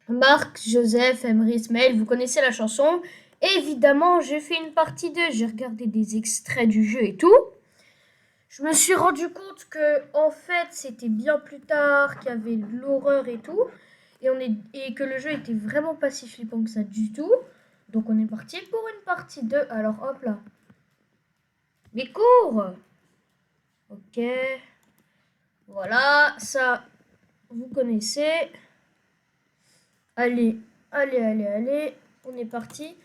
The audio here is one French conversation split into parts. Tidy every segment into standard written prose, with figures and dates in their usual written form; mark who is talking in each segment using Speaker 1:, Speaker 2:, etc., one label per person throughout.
Speaker 1: Marc, Joseph, Emery, Ismaël, vous connaissez la chanson. Évidemment, j'ai fait une partie 2, j'ai regardé des extraits du jeu et tout. Je me suis rendu compte que, en fait, c'était bien plus tard, qu'il y avait de l'horreur et tout. Et que le jeu était vraiment pas si flippant que ça du tout. Donc on est parti pour une partie 2. Alors hop là. Les cours. Ok. Voilà, ça, vous connaissez. Allez, allez. On est parti.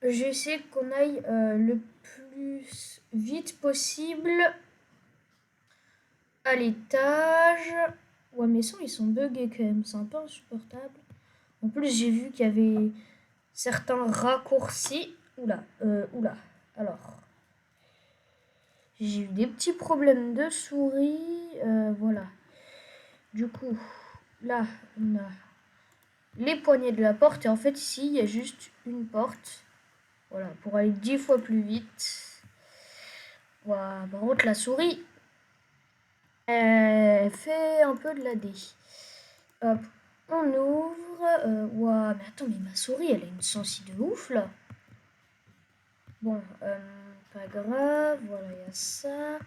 Speaker 1: J'essaie qu'on aille le plus vite possible à l'étage. Ouais, mes sons, ils sont buggés quand même. C'est un peu insupportable. En plus, j'ai vu qu'il y avait certains raccourcis. Oula. Alors, j'ai eu des petits problèmes de souris. Voilà. Du coup, là, on a les poignées de la porte. Et en fait, ici, il y a juste une porte. Voilà, pour aller 10 fois plus vite. Voilà, par contre, la souris, elle fait un peu de la D. Hop, on ouvre. Ouah, mais attends, mais ma souris, elle a une sensi de ouf, là. Bon, pas grave, voilà, il y a ça.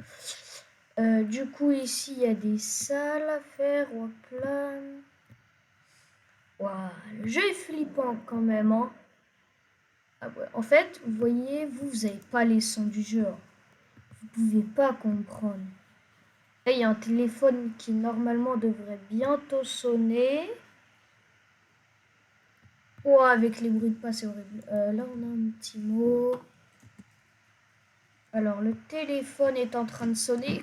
Speaker 1: Du coup, ici, il y a des salles à faire. Hop là. Ouah, le jeu est flippant quand même, hein. Ah ouais. En fait, vous voyez, vous n'avez pas les sons du jeu, hein. Vous pouvez pas comprendre. Là, il y a un téléphone qui normalement devrait bientôt sonner. Oh, avec les bruits de pas, c'est horrible. Là, on a un petit mot. Alors, le téléphone est en train de sonner.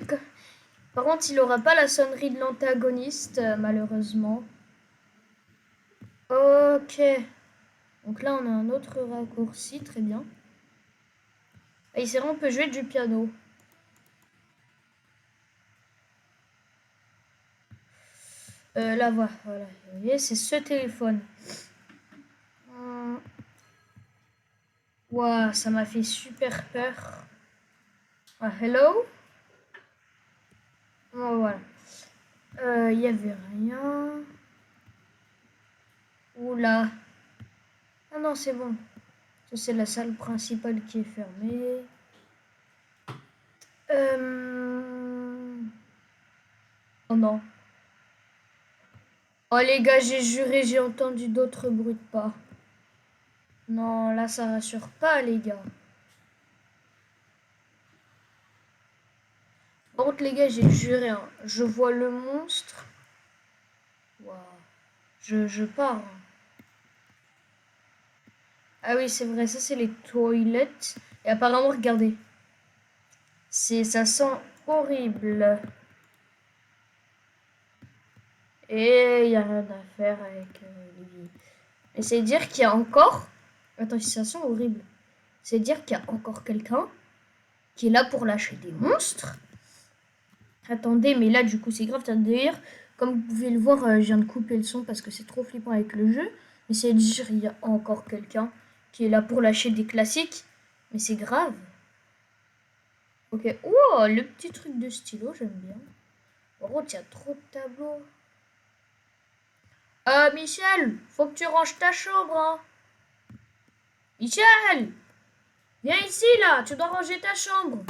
Speaker 1: Par contre, il n'aura pas la sonnerie de l'antagoniste, malheureusement. Ok. Donc là, on a un autre raccourci, très bien. Et ici, on peut jouer du piano. Là, voilà. Vous voyez, c'est ce téléphone. Ouah, ça m'a fait super peur. Ah, hello? Oh, voilà. Il n'y avait rien. Oula. Ah non, c'est bon. Ça, c'est la salle principale qui est fermée. Oh non. Oh les gars, j'ai juré, j'ai entendu d'autres bruits de pas. Non, là, ça rassure pas, les gars. Par contre, les gars, j'ai juré, hein. Je vois le monstre. Waouh. Je pars, hein. Ah oui, c'est vrai, ça, c'est les toilettes. Et apparemment, regardez. Ça sent horrible. Et il n'y a rien à faire avec les vies. Et c'est dire qu'il y a encore... Attends, ça sent horrible. C'est dire qu'il y a encore quelqu'un qui est là pour lâcher des monstres. Attendez, mais là, du coup, c'est grave. D'ailleurs, comme vous pouvez le voir, je viens de couper le son parce que c'est trop flippant avec le jeu. Mais c'est dire qu'il y a encore quelqu'un qui est là pour lâcher des classiques. Mais c'est grave. Ok. Oh, le petit truc de stylo, j'aime bien. Par contre, il y a trop de tableaux. Michel, faut que tu ranges ta chambre, hein. Michel, viens ici, là. Tu dois ranger ta chambre.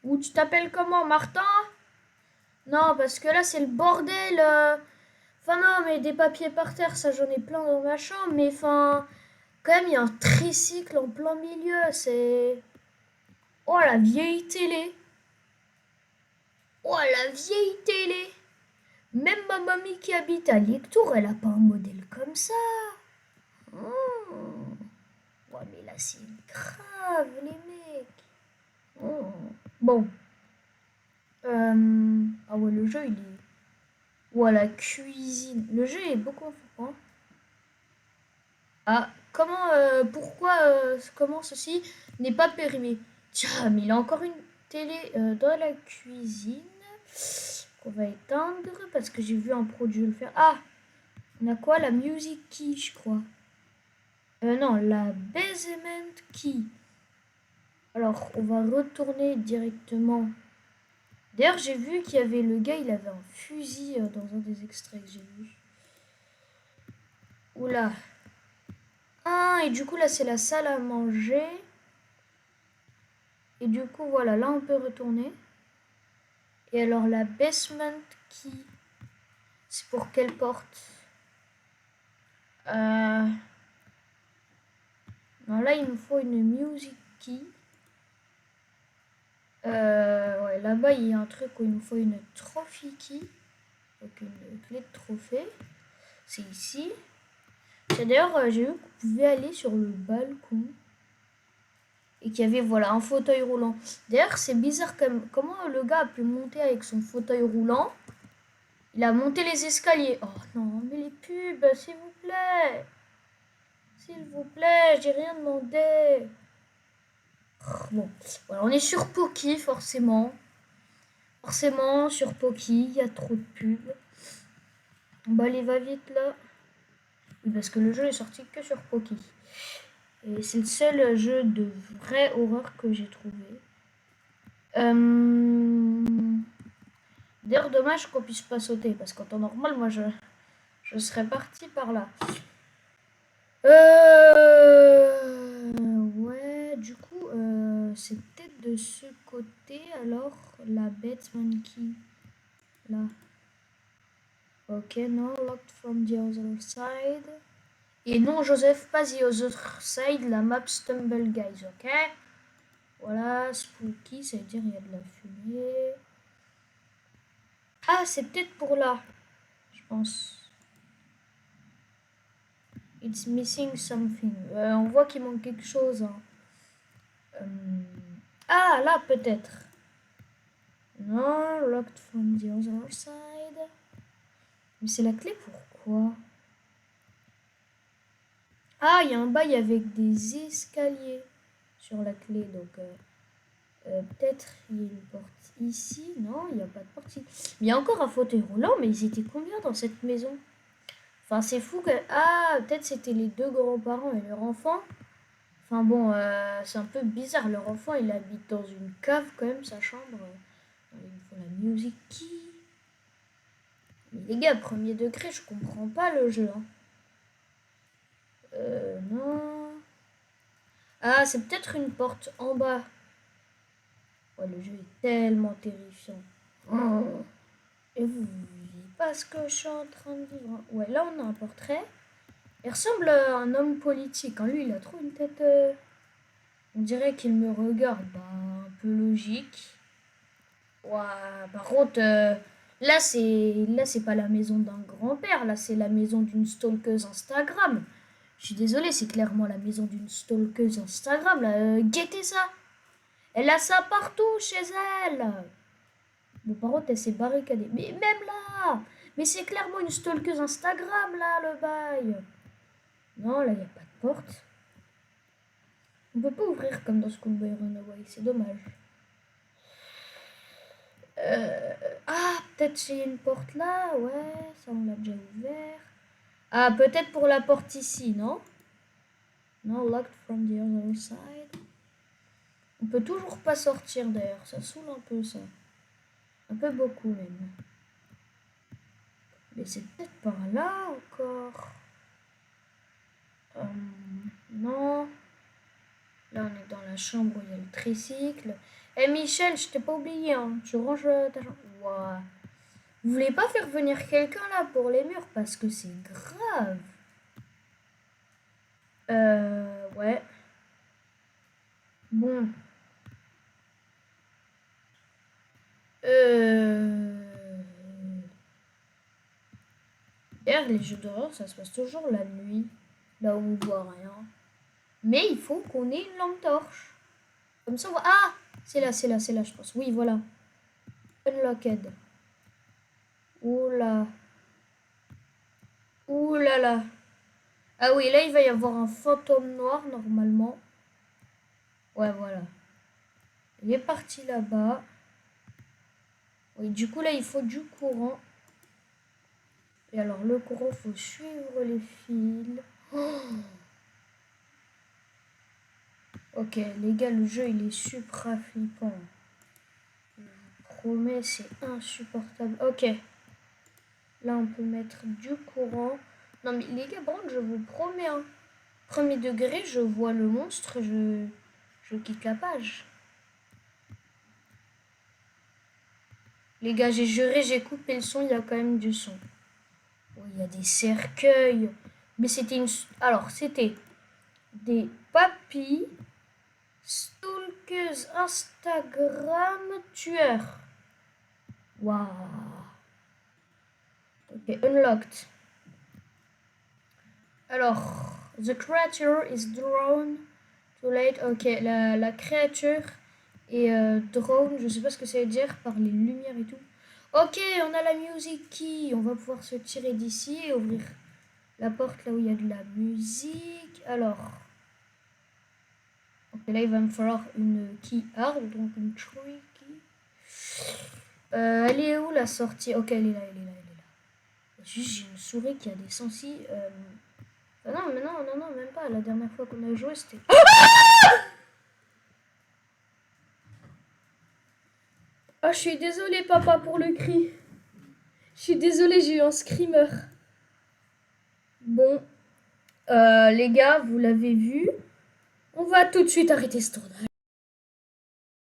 Speaker 1: Ou tu t'appelles comment, Martin? Non, parce que là, c'est le bordel. Enfin, non, mais des papiers par terre, ça, j'en ai plein dans ma chambre. Mais enfin, quand même, il y a un tricycle en plein milieu. C'est... Oh, la vieille télé. Oh, la vieille télé. Même ma mamie qui habite à Lectour, elle a pas un modèle comme ça. Oh. Ouais, mais là, c'est grave, les mecs. Oh. Bon. Ah ouais, le jeu, il est... Ouais, la cuisine. Le jeu est beaucoup flippant. Ah, comment ceci n'est pas périmé? Tiens, mais il a encore une télé dans la cuisine qu'on va éteindre parce que j'ai vu un produit le faire. Ah, on a quoi? La music key, je crois. Non, la basement key. Alors, on va retourner directement D'ailleurs, j'ai vu qu'il y avait le gars, il avait un fusil dans un des extraits que j'ai vu. Oula. Ah, et du coup, là, c'est la salle à manger. Et du coup, voilà, là, on peut retourner. Et alors, la basement key, c'est pour quelle porte? Non, là, il me faut une music key. Ouais, là-bas, il y a un truc où il me faut une trophy key. Donc, une clé de trophée. C'est ici. D'ailleurs, j'ai vu qu'on pouvait aller sur le balcon. Et qu'il y avait, voilà, un fauteuil roulant. D'ailleurs, c'est bizarre comment le gars a pu monter avec son fauteuil roulant. Il a monté les escaliers. Oh non, mais les pubs, s'il vous plaît. S'il vous plaît, j'ai rien demandé. Bon, voilà, on est sur Poki, forcément. Forcément, sur Poki, il y a trop de pubs. Bah, allez, va vite, là. Oui, parce que le jeu est sorti que sur Poki. Et c'est le seul jeu de vraie horreur que j'ai trouvé. D'ailleurs, dommage qu'on puisse pas sauter, parce qu'en temps normal, moi, je serais parti par là. Ouais, du coup, c'est peut-être de ce côté, alors, la bête monkey. Là. Ok, non, locked from the other side. Et non, Joseph, pas the other side, la map stumble, guys, ok? Voilà, spooky, ça veut dire il y a de la fumée. Ah, c'est peut-être pour là, je pense. It's missing something. On voit qu'il manque quelque chose. Hein. Ah, là, peut-être. Non, locked from the other side. Mais c'est la clé pourquoi? Ah, il y a un bail avec des escaliers sur la clé. Donc, peut-être il y a une porte ici. Non, il n'y a pas de porte ici. Mais il y a encore un fauteuil roulant. Mais ils étaient combien dans cette maison? Enfin, c'est fou que... Ah, peut-être c'était les deux grands-parents et leur enfant. Enfin bon, c'est un peu bizarre. Leur enfant, il habite dans une cave quand même, sa chambre. Il faut la musique qui... Mais les gars, premier degré, je comprends pas le jeu. Hein. Non. Ah, c'est peut-être une porte en bas. Ouais, le jeu est tellement terrifiant. Oh. Et vous voyez pas ce que je suis en train de vivre. Ouais, là, on a un portrait. Il ressemble à un homme politique. Hein. Lui, il a trop une tête... On dirait qu'il me regarde. Bah, un peu logique. Ouah, par contre, là c'est pas la maison d'un grand-père, là c'est la maison d'une stalkeuse Instagram. Je suis désolée, c'est clairement la maison d'une stalkeuse Instagram. Là, guettez ça. Elle a ça partout chez elle. Bon, par contre, elle s'est barricadée. Mais même là, mais c'est clairement une stalkeuse Instagram là, le bail. Non, là il y a pas de porte. On peut pas ouvrir comme dans Schoolboy Runaway, c'est dommage. Ah, peut-être j'ai une porte là, ouais, ça on l'a déjà ouvert. Ah, peut-être pour la porte ici, non? Non, locked from the other side. On peut toujours pas sortir d'ailleurs, ça saoule un peu ça. Un peu beaucoup même. Mais c'est peut-être par là encore. Non. Là on est dans la chambre où il y a le tricycle. Eh Michel, je t'ai pas oublié, hein. Tu ranges ta chambre. Wow. Vous voulez pas faire venir quelqu'un là pour les murs parce que c'est grave. Ouais. Bon. D'ailleurs, les jeux d'horreur, ça se passe toujours la nuit, là où on voit rien. Mais il faut qu'on ait une lampe torche. Comme ça, on voit... Ah, c'est là, c'est là, c'est là, je pense. Oui, voilà. Unlocked. Oula. Oula là. Ah oui, là, il va y avoir un fantôme noir, normalement. Ouais, voilà. Il est parti là-bas. Oui, du coup, là, il faut du courant. Et alors, le courant, faut suivre les fils. Oh. Ok, les gars, le jeu, il est super flippant. Je vous promets, c'est insupportable. Ok. Là, on peut mettre du courant. Non, mais les gars, bon, je vous promets, hein. Premier degré, je vois le monstre, je quitte la page. Les gars, j'ai juré, j'ai coupé le son, il y a quand même du son. Oh, il y a des cercueils. Mais c'était une... Alors, c'était des papis stalkers Instagram tueurs. Waouh. Ok, unlocked. Alors, the creature is drawn too late. Ok, la créature est drawn, je sais pas ce que ça veut dire, par les lumières et tout. Ok, on a la music key. On va pouvoir se tirer d'ici et ouvrir la porte là où il y a de la musique. Alors, ok, là il va me falloir une key hard, donc une tree key. Elle est où la sortie? Ok, elle est là, elle est là, elle est là. Juste, j'ai une souris qui a des sensi. Ah non, mais non, non, non, même pas. La dernière fois qu'on a joué, c'était... Ah, je suis désolée, papa, pour le cri. Je suis désolée, j'ai eu un screamer. Bon, les gars, vous l'avez vu. On va tout de suite arrêter ce tournage.